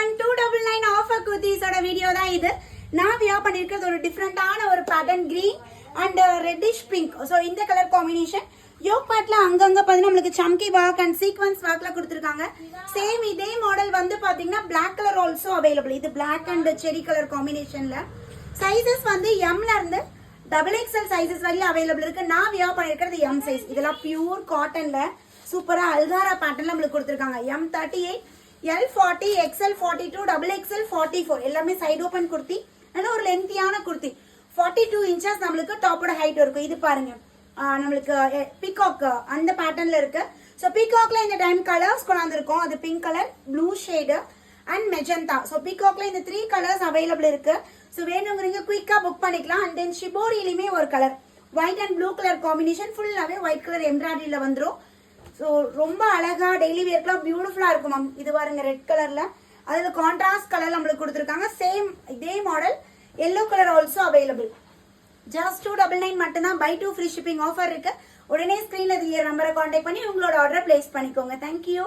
everyone, 299 offer kurtis oda video da idu. நான் wear பண்ணிருக்கிறது ஒரு டிஃபரண்டான ஒரு pattern green and reddish pink. So இந்த colour combination yoke பார்ட்ல அங்கங்க பாத்தீங்கன்னா நமக்கு chunky work and sequence workல கொடுத்திருக்காங்க. சேம் இதே மாடல் வந்து பாத்தீங்கன்னா black color also available. இது black and cherry color combinationல. Sizes வந்து M ல இருந்து XXL sizes வரையும் available இருக்கு. நான் வியர் பண்ணிருக்கிறது M size. இதெல்லாம் பியூர் காட்டன்ல சூப்பரா அல்காரா பேட்டர்ன்ல நமக்கு கொடுத்திருக்காங்க. M38 L40, XL42, XXL 44 எல்லாமே சைடு ஓபன் குர்த்தி. நல்ல ஒரு லென்த்தியான குர்த்தி. 42 inches நம்மளுக்கு டாப்போட ஹைட் இருக்கும். இது பாருங்க நம்மளுக்கு பீகாக் அந்த பேட்டர்ன்ல இருக்கு. சோ பீகாக்ல இந்த டைம் கலர்ஸ் கொண்டாந்துருக்கோம். அது pink colour, blue shade and magenta. So பீகாக்ல இந்த 3 கலர்ஸ் அவைலபிள் இருக்கு. சோ வேணுங்கிறீங்க குயிக்கா புக் பண்ணிக்கலாம். அண்ட் தென் ஷிபோரியிலுமே ஒரு colour white and blue colour combination ஃபுல்லாவே ஒயிட் கலர் எம்ப்ராய்டரியில வந்துரும். ஸோ ரொம்ப அழகா டெய்லி வேர்க்குலாம் பியூட்டிஃபுல்லா இருக்கும் மேம். இது பாருங்க ரெட் கலர்ல, அதில் கான்ட்ராஸ்ட் கலர் நம்மளுக்கு கொடுத்துருக்காங்க. சேம் இதே model yellow colour also available. Just 299 மட்டும்தான். பை 2 ஃப்ரீ ஷிப்பிங் ஆஃபர் இருக்கு. உடனே ஸ்கிரீன்ல தெரியற நம்பரை கான்டாக்ட் பண்ணி உங்களோட ஆர்டரை பிளேஸ் பண்ணிக்கோங்க. தேங்க்யூ.